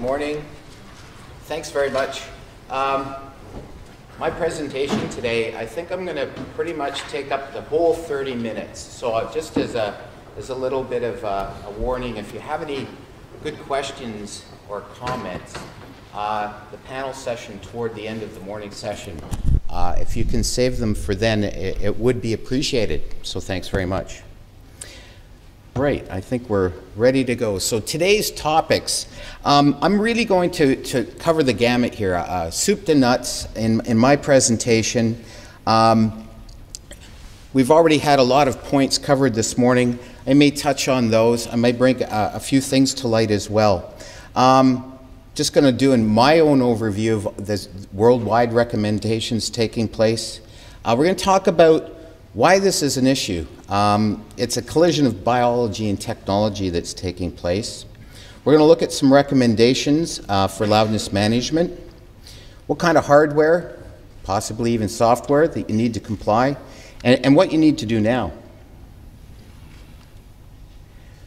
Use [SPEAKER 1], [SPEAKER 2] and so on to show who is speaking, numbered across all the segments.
[SPEAKER 1] morning. Thanks very much. My presentation today, I think I'm going to pretty much take up the whole 30 minutes. So just as a little bit of a warning, if you have any good questions or comments, the panel session toward the end of the morning session, if you can save them for then, it would be appreciated. So thanks very much. Right, I think we're ready to go. So today's topics, I'm really going to cover the gamut here, soup to nuts in my presentation. We've already had a lot of points covered this morning. I may touch on those. I may bring a few things to light as well. Just going to do in my own overview of the worldwide recommendations taking place. We're going to talk about why this is an issue. It's a collision of biology and technology that's taking place. We're going to look at some recommendations for loudness management, what kind of hardware, possibly even software that you need to comply, and what you need to do now.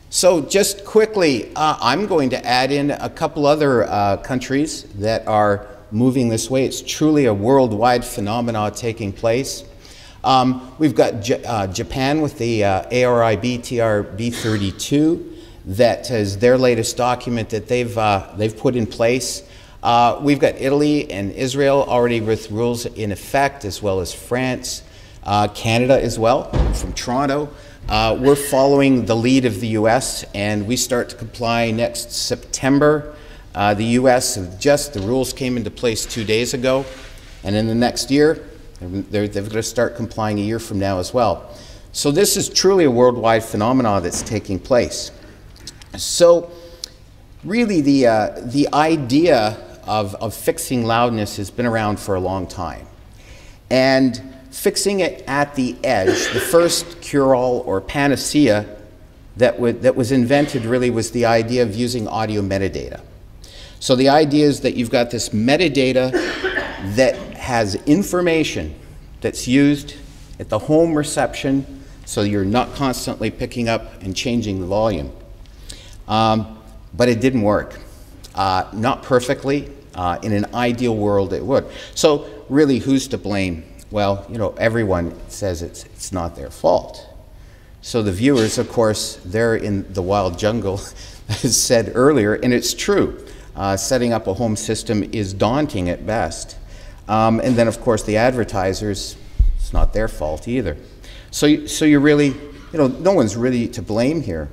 [SPEAKER 1] So just quickly, I'm going to add in a couple other countries that are moving this way. It's truly a worldwide phenomenon taking place. We've got Japan with the ARIB TRB32. That is their latest document that they've put in place. We've got Italy and Israel already with rules in effect, as well as France, Canada as well, from Toronto. We're following the lead of the US, and we start to comply next September. The US, the rules came into place 2 days ago, and in the next year, they've got to start complying a year from now as well. So this is truly a worldwide phenomenon that's taking place. So really the idea of fixing loudness has been around for a long time. And fixing it at the edge, the first cure-all or panacea that was invented really was the idea of using audio metadata. So the idea is that you've got this metadata that has information that's used at the home reception, so you're not constantly picking up and changing the volume. But it didn't work. Not perfectly. In an ideal world, it would. So really, who's to blame? Well, you know, everyone says it's not their fault. So the viewers, of course, they're in the wild jungle, as said earlier, and it's true. Setting up a home system is daunting at best. And then, of course, the advertisers, it's not their fault either. So you're really, you know, no one's really to blame here.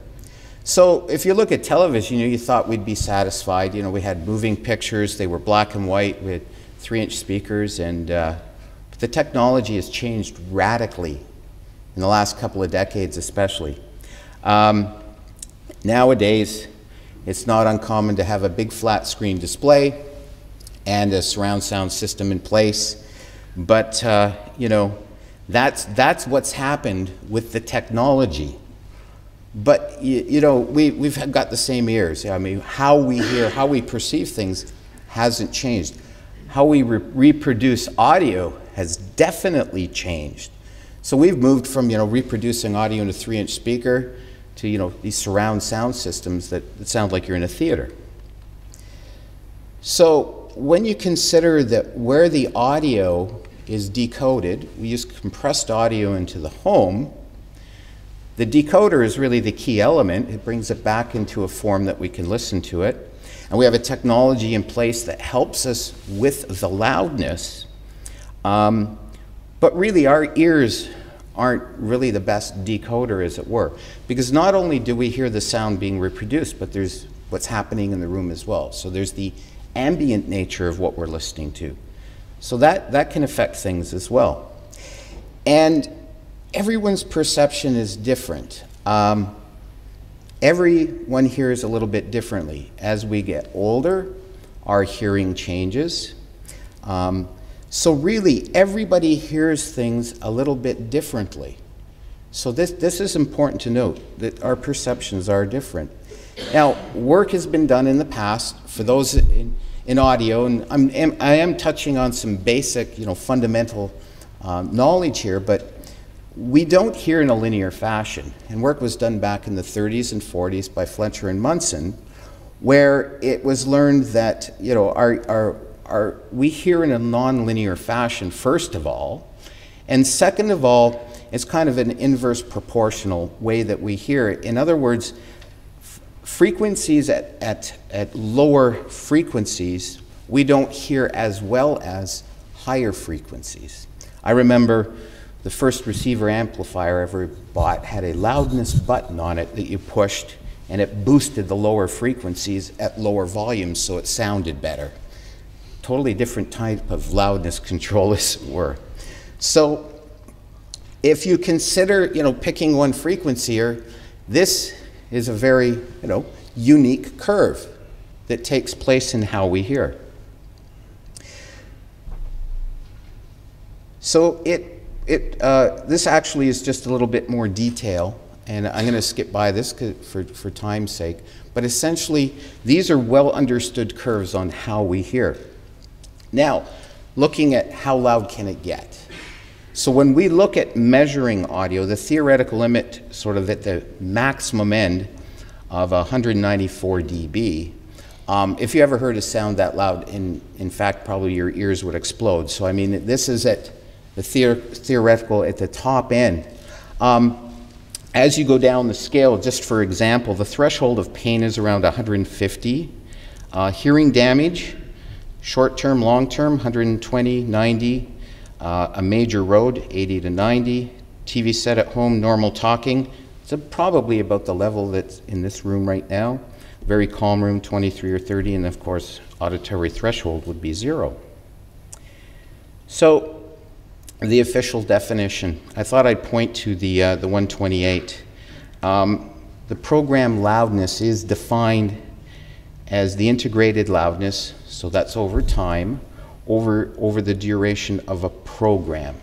[SPEAKER 1] So if you look at television, you know, you thought we'd be satisfied. You know, we had moving pictures. They were black and white with 3-inch speakers. And the technology has changed radically in the last couple of decades especially. Nowadays, it's not uncommon to have a big flat screen display and a surround sound system in place. But, you know, that's what's happened with the technology. But, you know, we've got the same ears. I mean, how we hear, how we perceive things hasn't changed. How we reproduce audio has definitely changed. So we've moved from, you know, reproducing audio in a 3-inch speaker to, you know, these surround sound systems that sound like you're in a theater. So when you consider that where the audio is decoded, we use compressed audio into the home. The decoder is really the key element. It brings it back into a form that we can listen to it. And we have a technology in place that helps us with the loudness. But really, our ears aren't really the best decoder, as it were. Because not only do we hear the sound being reproduced, but there's what's happening in the room as well. So there's the ambient nature of what we're listening to. So that can affect things as well. And everyone's perception is different. Everyone hears a little bit differently. As we get older, our hearing changes. So really, everybody hears things a little bit differently. So this is important to note, that our perceptions are different. Now, work has been done in the past for those in audio, and I am touching on some basic, you know, fundamental knowledge here, but we don't hear in a linear fashion. And work was done back in the 30s and 40s by Fletcher and Munson, where it was learned that, you know, we hear in a nonlinear fashion, first of all, and second of all, it's kind of an inverse proportional way that we hear it. In other words, frequencies at lower frequencies, we don't hear as well as higher frequencies. I remember the first receiver amplifier I ever bought had a loudness button on it that you pushed, and it boosted the lower frequencies at lower volumes so it sounded better. Totally different type of loudness control as it were. So if you consider, you know, picking one frequency here, this is a very, you know, unique curve that takes place in how we hear. So this actually is just a little bit more detail, and I'm going to skip by this for time's sake, but essentially these are well understood curves on how we hear. Now, looking at how loud can it get? So when we look at measuring audio, the theoretical limit sort of at the maximum end of 194 dB, if you ever heard a sound that loud, in fact, probably your ears would explode. So I mean, this is at the theoretical at the top end. As you go down the scale, just for example, the threshold of pain is around 150. Hearing damage, short-term, long-term, 120, 90. A major road, 80 to 90. TV set at home, normal talking. It's probably about the level that's in this room right now. Very calm room, 23 or 30, and of course, auditory threshold would be 0. So, the official definition. I thought I'd point to the 128. The program loudness is defined as the integrated loudness, so that's over time, over the duration of a program,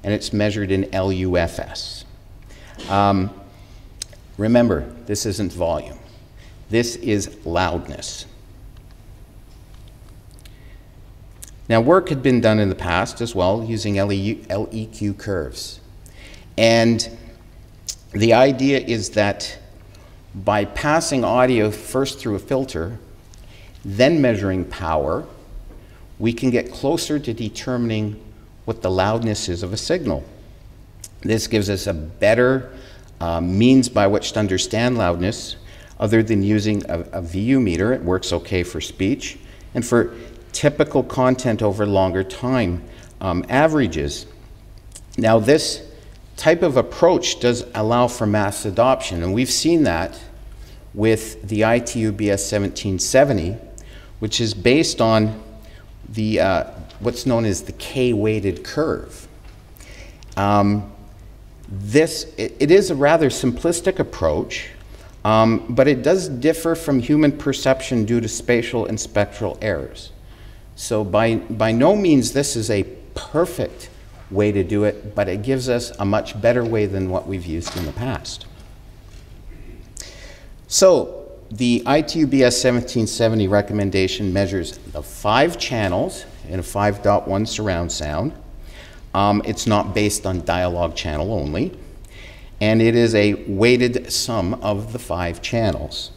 [SPEAKER 1] and it's measured in LUFS. Remember, this isn't volume. This is loudness. Now, work had been done in the past as well using LEQ curves. And the idea is that by passing audio first through a filter, then measuring power, we can get closer to determining what the loudness is of a signal. This gives us a better means by which to understand loudness other than using a VU meter. It works okay for speech and for typical content over longer time averages. Now, this type of approach does allow for mass adoption, and we've seen that with the ITUBS 1770, which is based on the what's known as the K-weighted curve. It is a rather simplistic approach, but it does differ from human perception due to spatial and spectral errors. So by no means this is a perfect way to do it, but it gives us a much better way than what we've used in the past. So the ITUBS 1770 recommendation measures the 5 channels in a 5.1 surround sound. It's not based on dialogue channel only, and it is a weighted sum of the 5 channels.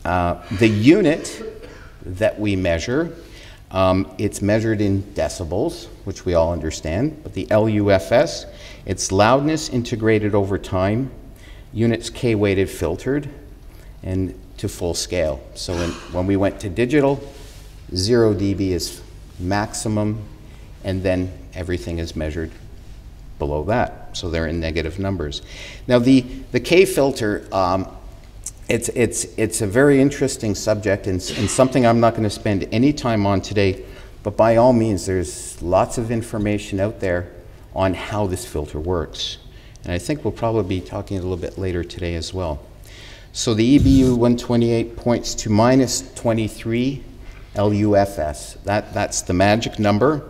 [SPEAKER 1] The unit that we measure, it's measured in decibels, which we all understand, but the LUFS, it's loudness integrated over time, units K-weighted filtered, and to full scale. So when we went to digital, 0 dB is maximum, and then everything is measured below that. So they're in negative numbers. Now the K filter, it's a very interesting subject and something I'm not going to spend any time on today, but by all means there's lots of information out there on how this filter works. And I think we'll probably be talking a little bit later today as well. So the EBU 128 points to -23 LUFS. That's the magic number.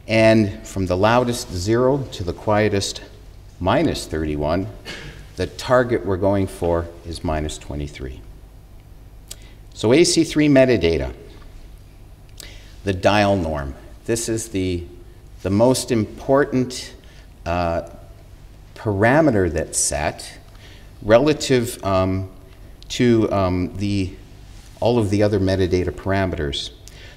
[SPEAKER 1] And from the loudest 0 to the quietest -31, the target we're going for is -23. So AC3 metadata, the Dialnorm. This is the most important parameter that's set relative to the all of the other metadata parameters.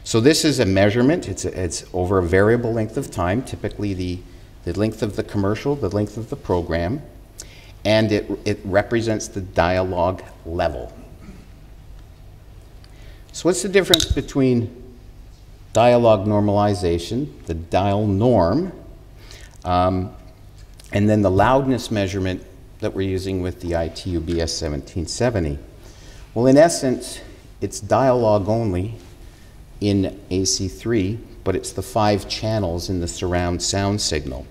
[SPEAKER 1] So this is a measurement. It's over a variable length of time, typically the length of the commercial, the length of the program, and it represents the dialog level. So what's the difference between dialog normalization, the Dialnorm, and then the loudness measurement that we're using with the ITUBS 1770? Well, in essence, it's dialog only in AC3, but it's the 5 channels in the surround sound signal.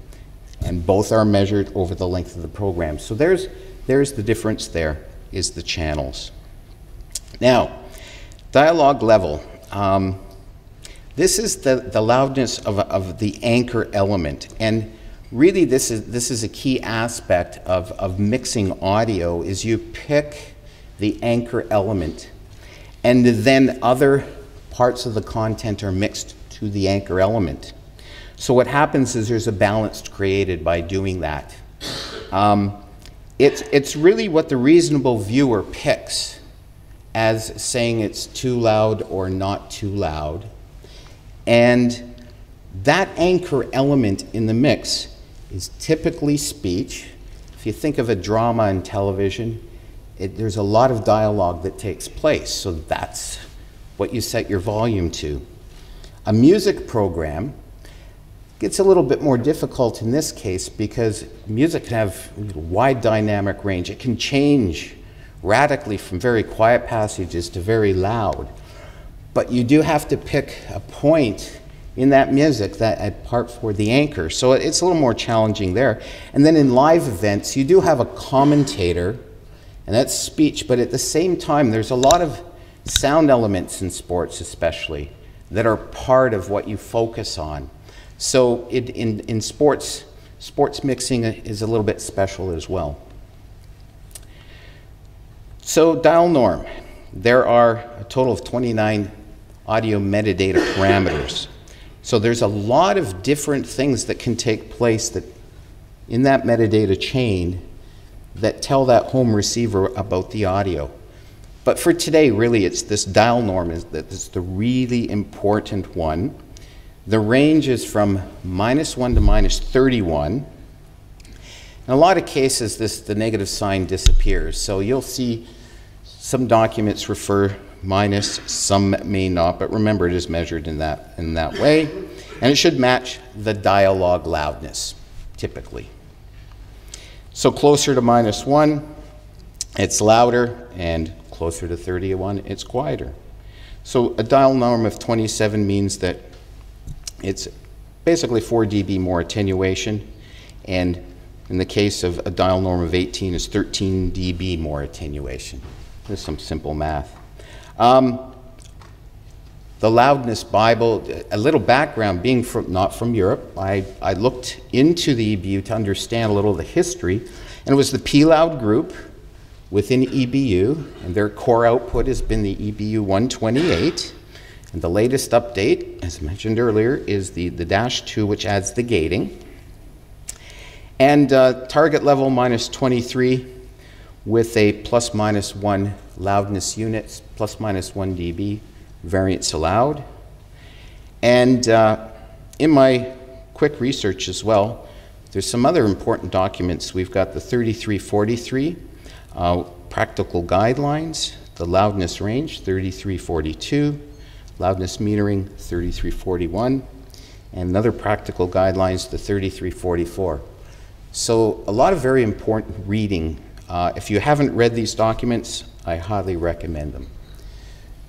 [SPEAKER 1] And both are measured over the length of the program. So there's the difference there, is the channels. Now, dialog level. This is the loudness of the anchor element. And really this is a key aspect of mixing audio, is you pick the anchor element and then other parts of the content are mixed to the anchor element. So what happens is there's a balance created by doing that. It's really what the reasonable viewer picks as saying it's too loud or not too loud. And that anchor element in the mix is typically speech. If you think of a drama on television, there's a lot of dialogue that takes place, so that's what you set your volume to. A music program gets a little bit more difficult in this case because music can have a wide dynamic range. It can change radically from very quiet passages to very loud. But you do have to pick a point in that music, that part for the anchor. So it's a little more challenging there. And then in live events, you do have a commentator, and that's speech, but at the same time, there's a lot of sound elements in sports especially that are part of what you focus on. So in sports mixing is a little bit special as well. So Dialnorm, there are a total of 29 audio metadata parameters. So there's a lot of different things that can take place that in that metadata chain that tell that home receiver about the audio. But for today, really, it's this Dialnorm that's the really important one. The range is from -1 to -31. In a lot of cases, the negative sign disappears. So you'll see some documents refer minus, some may not, but remember it is measured in that way. And it should match the dialog loudness, typically. So closer to -1, it's louder, and closer to 31, it's quieter. So a Dialnorm of 27 means that it's basically 4 dB more attenuation, and in the case of a Dialnorm of 18 is 13 dB more attenuation. There's some simple math. The Loudness Bible, a little background, being not from Europe, I looked into the EBU to understand a little of the history, and it was the PLoud group within EBU, and their core output has been the EBU 128, and the latest update, as mentioned earlier, is the -2, which adds the gating. And target level -23 with a ±1 loudness units, ±1 dB, variance allowed. And in my quick research as well, there's some other important documents. We've got the 3343 practical guidelines, the loudness range 3342, loudness metering 3341, and another practical guidelines, the 3344. So a lot of very important reading. If you haven't read these documents, I highly recommend them.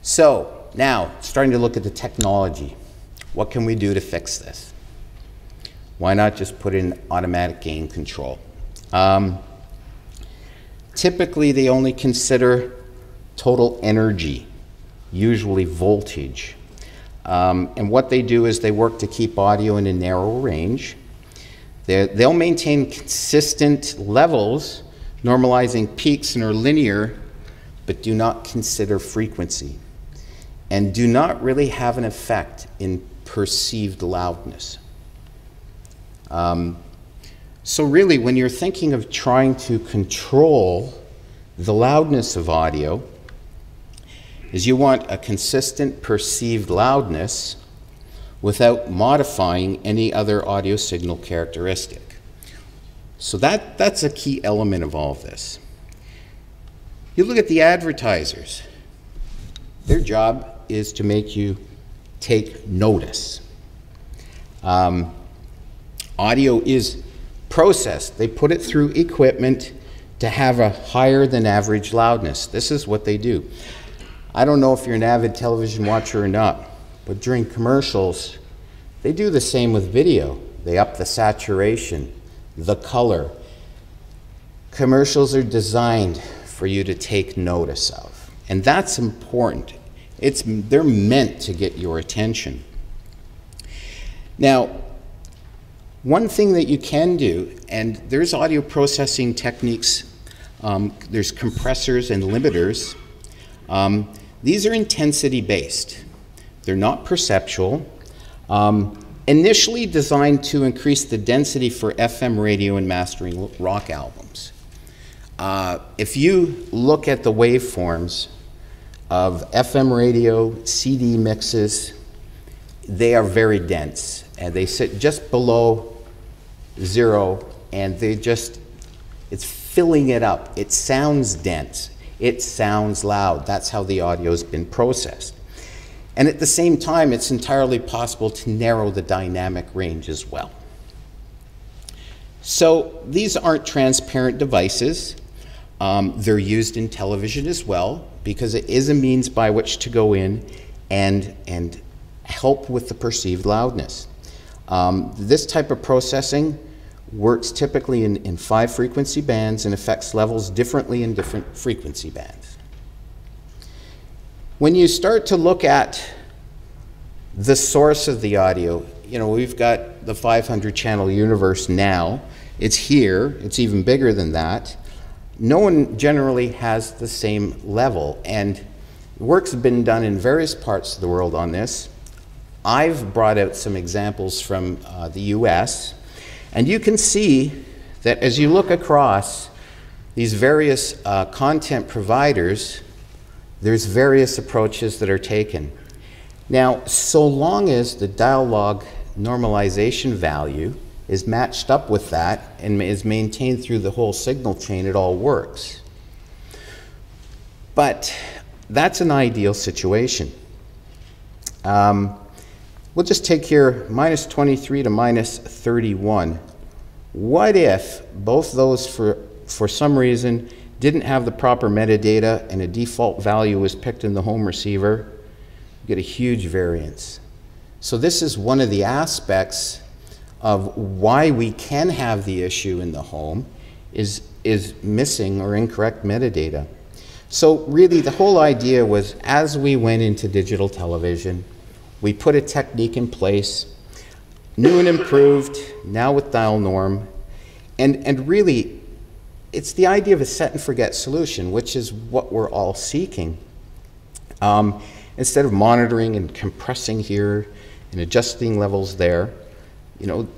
[SPEAKER 1] So now, starting to look at the technology. What can we do to fix this? Why not just put in automatic gain control? Typically, they only consider total energy, usually voltage. And what they do is they work to keep audio in a narrow range. They'll maintain consistent levels, normalizing peaks and are linear, but do not consider frequency, and do not really have an effect in perceived loudness. So really, when you're thinking of trying to control the loudness of audio, is you want a consistent perceived loudness without modifying any other audio signal characteristic. So that's a key element of all of this. You look at the advertisers. Their job is to make you take notice. Audio is processed. They put it through equipment to have a higher than average loudness. This is what they do. I don't know if you're an avid television watcher or not, but during commercials, they do the same with video. They up the saturation, the color. Commercials are designed for you to take notice of, and that's important. They're meant to get your attention. Now, one thing that you can do, and there's audio processing techniques, there's compressors and limiters. These are intensity based. They're not perceptual. Initially designed to increase the density for FM radio and mastering rock albums. If you look at the waveforms of FM radio, CD mixes, they are very dense, and they sit just below 0, and it's filling it up. It sounds dense. It sounds loud. That's how the audio's been processed. And at the same time, it's entirely possible to narrow the dynamic range as well. So these aren't transparent devices. They're used in television as well, because it is a means by which to go in and help with the perceived loudness. This type of processing works typically in 5 frequency bands and affects levels differently in different frequency bands. When you start to look at the source of the audio, we've got the 500 channel universe now. It's here, it's even bigger than that. No one generally has the same level, and work's been done in various parts of the world on this. I've brought out some examples from the US, and you can see that as you look across these various content providers, there's various approaches that are taken. Now, so long as the dialog normalization value is matched up with that and is maintained through the whole signal chain, it all works. But that's an ideal situation. We'll just take here -23 to -31. What if both those, for some reason, didn't have the proper metadata and a default value was picked in the home receiver? You get a huge variance. So this is one of the aspects of why we can have the issue in the home is missing or incorrect metadata. So really the whole idea was, as we went into digital television, we put a technique in place, new and improved, now with Dialnorm, and really it's the idea of a set and forget solution, which is what we're all seeking. Instead of monitoring and compressing here and adjusting levels there,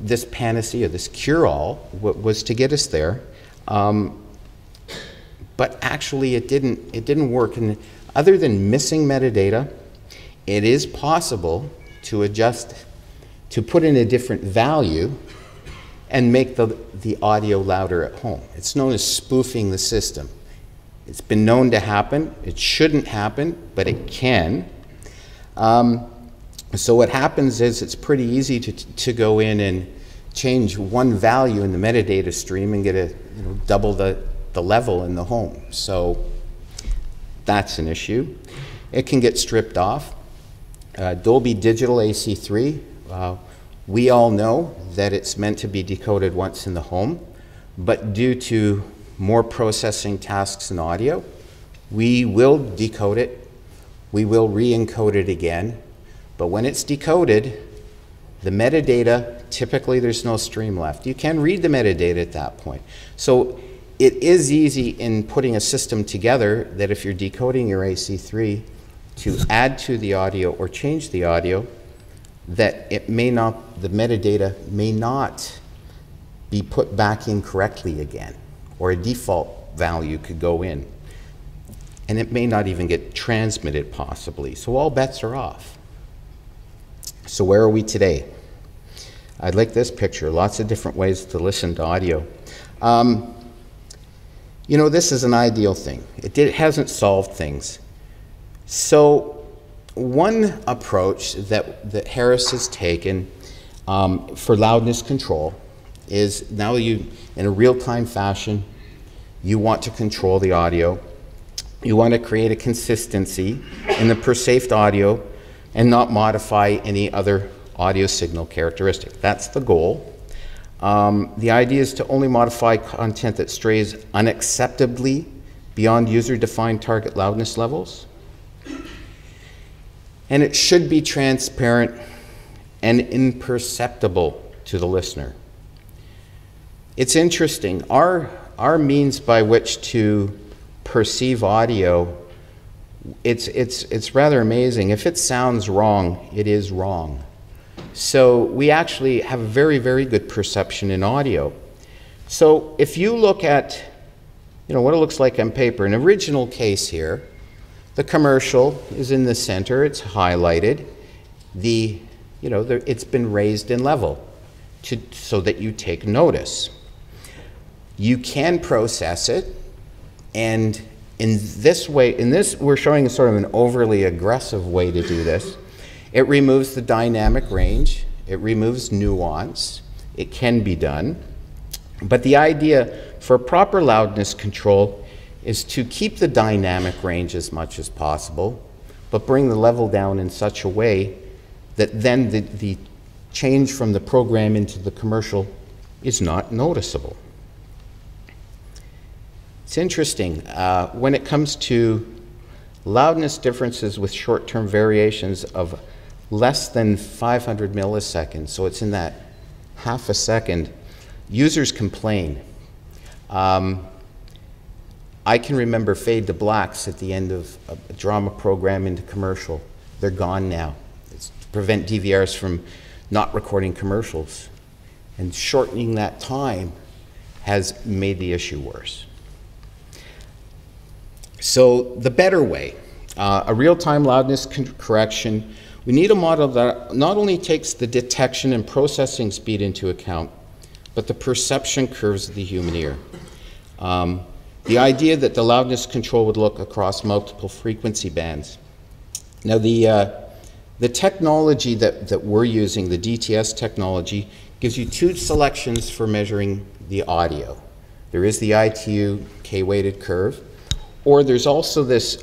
[SPEAKER 1] this panacea, this cure-all was to get us there, but actually it didn't work. And other than missing metadata, it is possible to adjust, to put in a different value and make the audio louder at home. It's known as spoofing the system. It's been known to happen. It shouldn't happen, but it can. So what happens is it's pretty easy to go in and change one value in the metadata stream and get double the level in the home. So that's an issue. It can get stripped off. Dolby Digital AC3, we all know that it's meant to be decoded once in the home, but due to more processing tasks in audio, we will decode it, we will re-encode it again, but when it's decoded, the metadata, typically there's no stream left. You can read the metadata at that point. So it is easy in putting a system together that if you're decoding your AC3, to add to the audio or change the audio, that it may not, the metadata may not be put back in correctly again, or a default value could go in. and it may not even get transmitted possibly. So all bets are off. So where are we today? I like this picture, lots of different ways to listen to audio. You know, this is an ideal thing. It hasn't solved things. So one approach that Harris has taken for loudness control is now you, in a real-time fashion, you want to control the audio. You want to create a consistency in the per-saved audio and not modify any other audio signal characteristic. That's the goal. The idea is to only modify content that strays unacceptably beyond user-defined target loudness levels. And it should be transparent and imperceptible to the listener. It's interesting, our means by which to perceive audio, it's rather amazing. If it sounds wrong, it is wrong. So we actually have a very, very good perception in audio. So if you look at, you know, what it looks like on paper, an original case here, the commercial is in the center, it's highlighted. It's been raised in level so that you take notice. You can process it, and in this way, we're showing sort of an overly aggressive way to do this. It removes the dynamic range, it removes nuance, it can be done. But the idea for proper loudness control is to keep the dynamic range as much as possible, but bring the level down in such a way that then the change from the program into the commercial is not noticeable. It's interesting, when it comes to loudness differences with short-term variations of less than 500 milliseconds, so it's in that half a second, users complain. I can remember fade to blacks at the end of a drama program into commercial. They're gone now. It's to prevent DVRs from not recording commercials. And shortening that time has made the issue worse. So the better way, a real-time loudness correction, we need a model that not only takes the detection and processing speed into account, but the perception curves of the human ear. The idea that the loudness control would look across multiple frequency bands. Now the technology that we're using, the DTS technology, gives you two selections for measuring the audio. There is the ITU K-weighted curve, or there's also this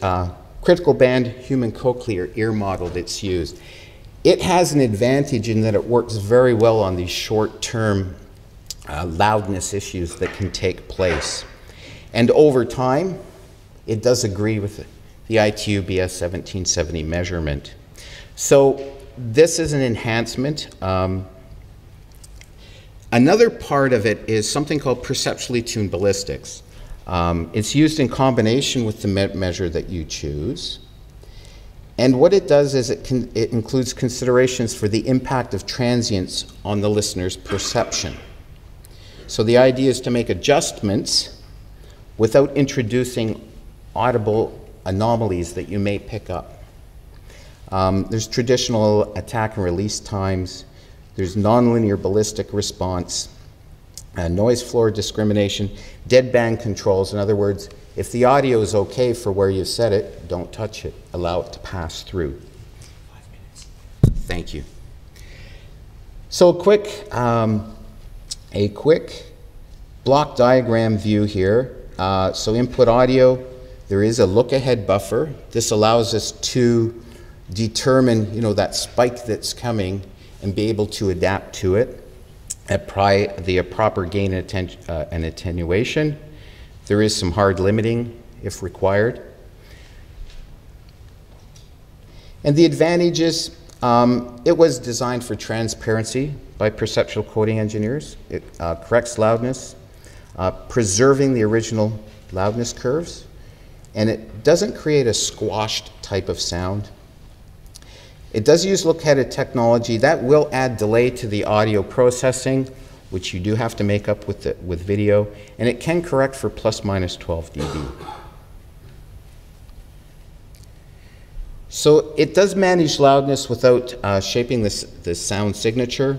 [SPEAKER 1] critical band human cochlear ear model that's used. It has an advantage in that it works very well on these short-term loudness issues that can take place. And over time, it does agree with the ITUBS 1770 measurement. So this is an enhancement. Another part of it is something called perceptually tuned ballistics. It's used in combination with the measure that you choose. And what it does is it includes considerations for the impact of transients on the listener's perception. So the idea is to make adjustments without introducing audible anomalies that you may pick up. There's traditional attack and release times. There's nonlinear ballistic response, noise floor discrimination, deadband controls. In other words, if the audio is okay for where you set it, don't touch it. Allow it to pass through. 5 minutes. Thank you. So a quick block diagram view here. So input audio, there is a look-ahead buffer. This allows us to determine, that spike that's coming and be able to adapt to it. Apply the proper gain and attenuation. There is some hard limiting if required. And the advantages, it was designed for transparency by perceptual coding engineers. It corrects loudness, preserving the original loudness curves, and it doesn't create a squashed type of sound. It does use lookahead technology. That will add delay to the audio processing, which you do have to make up with video, and it can correct for plus minus 12 dB. So it does manage loudness without shaping the sound signature.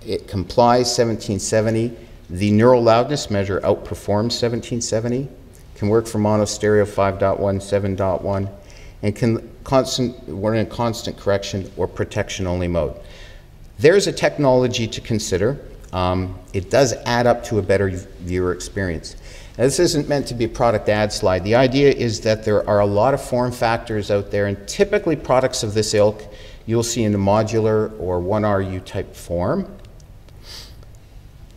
[SPEAKER 1] It complies 1770. The neural loudness measure outperforms 1770. Can work for mono stereo 5.1, 7.1, and we're in constant correction or protection only mode. There's a technology to consider. It does add up to a better viewer experience. Now, this isn't meant to be a product ad slide. The idea is that there are a lot of form factors out there, and typically products of this ilk you'll see in a modular or 1RU type form.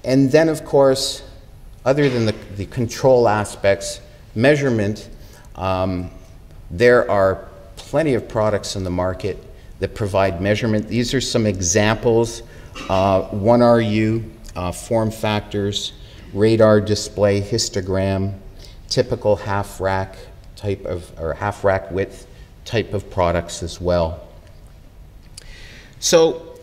[SPEAKER 1] And then, of course, other than the control aspects, measurement, there are plenty of products in the market that provide measurement. These are some examples, 1RU, form factors, radar display, histogram, typical half rack type of, or half rack width type of products as well. So,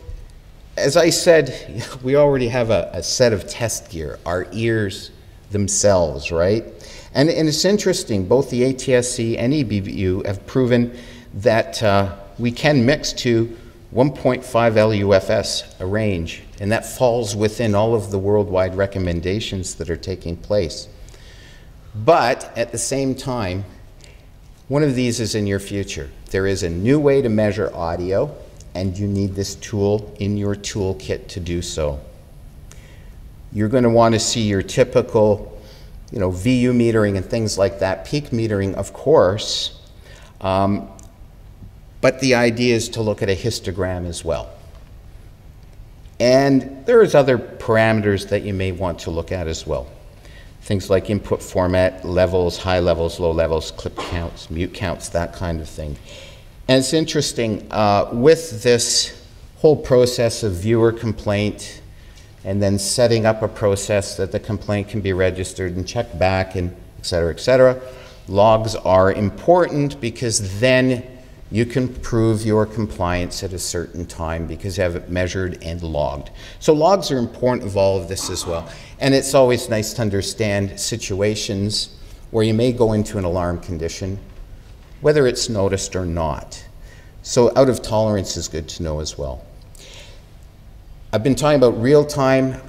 [SPEAKER 1] as I said, we already have a set of test gear, our ears themselves, right? And it's interesting, both the ATSC and EBU have proven that we can mix to 1.5 LUFS, a range, and that falls within all of the worldwide recommendations that are taking place. But at the same time, one of these is in your future. There is a new way to measure audio, and you need this tool in your toolkit to do so. You're going to want to see your typical, VU metering and things like that, peak metering, of course, but the idea is to look at a histogram as well. And there's other parameters that you may want to look at as well. Things like input format, levels, high levels, low levels, clip counts, mute counts, that kind of thing. And it's interesting, with this whole process of viewer complaint and then setting up a process that the complaint can be registered and checked back and et cetera, logs are important because then you can prove your compliance at a certain time because you have it measured and logged. So logs are important of all of this as well. And it's always nice to understand situations where you may go into an alarm condition, whether it's noticed or not. So out of tolerance is good to know as well. I've been talking about real-time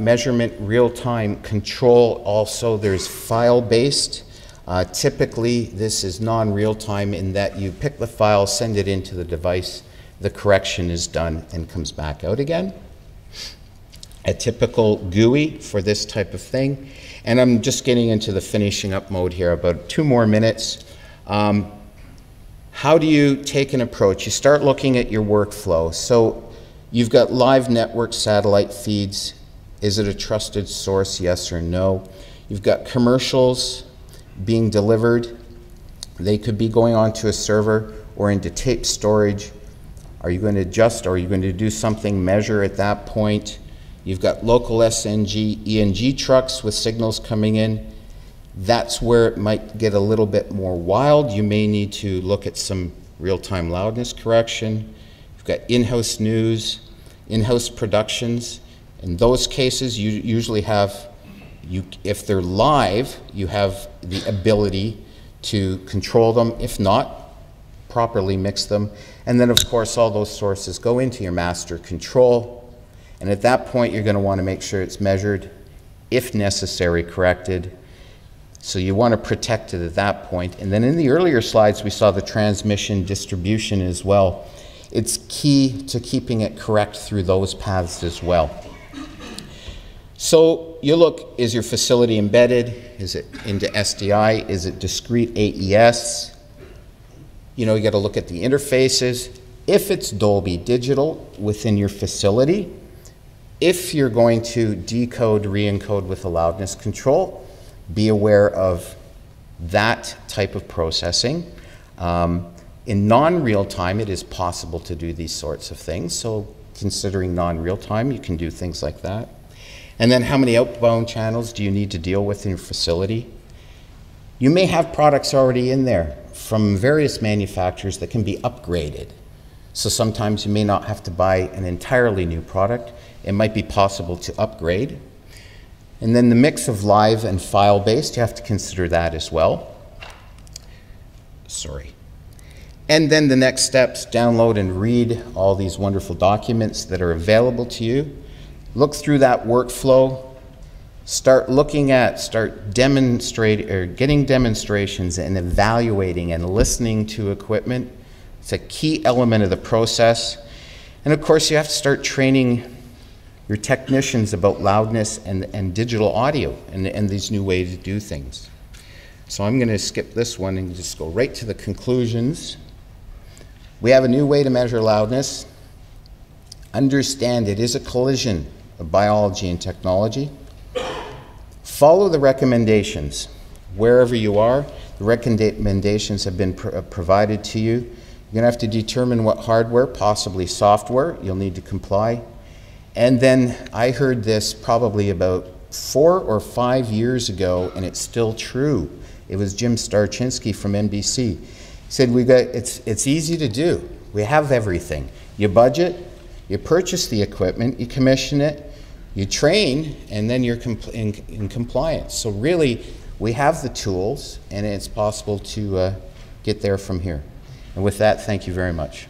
[SPEAKER 1] measurement, real-time control. Also, there's file-based. Typically, this is non-real-time in that you pick the file, send it into the device, the correction is done and comes back out again. A typical GUI for this type of thing. And I'm just getting into the finishing up mode here, about 2 more minutes. How do you take an approach? You start looking at your workflow. So you've got live network satellite feeds. Is it a trusted source, yes or no? You've got commercials being delivered. They could be going onto a server or into tape storage. Are you going to adjust, or are you going to do something, measure at that point? You've got local SNG, ENG trucks with signals coming in. That's where it might get a little bit more wild. You may need to look at some real-time loudness correction. You've got in-house news, in-house productions. In those cases, you usually have, if they're live, you have the ability to control them. If not, properly mix them. And then, of course, all those sources go into your master control. And at that point, you're going to want to make sure it's measured, if necessary, corrected. So you want to protect it at that point. And then in the earlier slides, we saw the transmission distribution as well. It's key to keeping it correct through those paths as well. So you look, is your facility embedded? Is it into SDI? Is it discrete AES? You got to look at the interfaces. If it's Dolby Digital within your facility, if you're going to decode, re-encode with a loudness control, be aware of that type of processing. In non-real time, it is possible to do these sorts of things. So considering non-real time, you can do things like that. And then how many outbound channels do you need to deal with in your facility? You may have products already in there from various manufacturers that can be upgraded. So sometimes you may not have to buy an entirely new product. It might be possible to upgrade. And then the mix of live and file-based, you have to consider that as well. Sorry. And then the next steps, download and read all these wonderful documents that are available to you. Look through that workflow. Start demonstrating or getting demonstrations and evaluating and listening to equipment. It's a key element of the process. And of course, you have to start training your technicians about loudness and digital audio and these new ways to do things. So I'm going to skip this one and just go right to the conclusions. We have a new way to measure loudness. Understand it is a collision of biology and technology. Follow the recommendations. Wherever you are, the recommendations have been provided to you. You're going to have to determine what hardware, possibly software, you'll need to comply. And then I heard this probably about 4 or 5 years ago, and it's still true. It was Jim Starczynski from NBC. He said, it's easy to do. We have everything. You budget, you purchase the equipment, you commission it, you train, and then you're in compliance. So really, we have the tools, and it's possible to get there from here. And with that, thank you very much.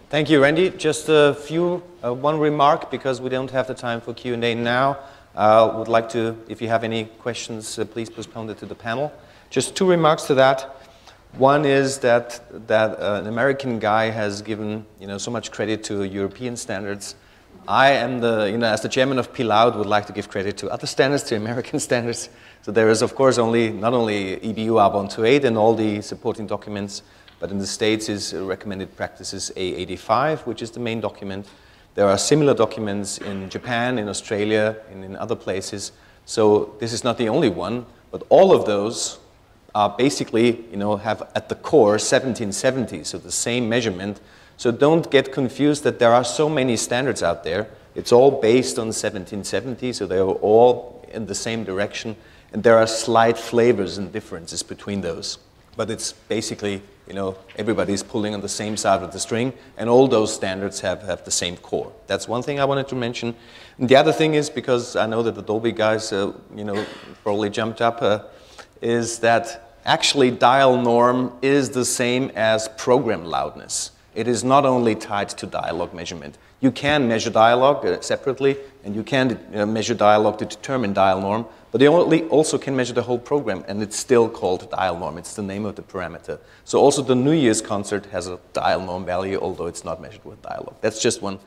[SPEAKER 2] Thank you, Randy. Just one remark, because we don't have the time for Q&A now. Would like to, if you have any questions, please postpone it to the panel. Just 2 remarks to that. One is that an American guy has given so much credit to European standards. I am as the chairman of P-Loud, would like to give credit to other standards, to American standards. So there is, of course, not only EBU R128 and all the supporting documents, but in the States is recommended practices A85, which is the main document. There are similar documents in Japan, in Australia, and in other places. So this is not the only one, but all of those are basically, have at the core 1770, so the same measurement. So don't get confused that there are so many standards out there. It's all based on 1770, so they are all in the same direction. And there are slight flavors and differences between those. But it's basically, everybody's pulling on the same side of the string, and all those standards have the same core. That's one thing I wanted to mention. And the other thing is, because I know that the Dolby guys, probably jumped up, is that actually Dialnorm is the same as program loudness. It is not only tied to dialogue measurement. You can measure dialogue separately, and you can measure dialogue to determine Dialnorm, but you also can measure the whole program, and it's still called Dialnorm. It's the name of the parameter. So also the New Year's concert has a Dialnorm value, although it's not measured with dialogue. That's just one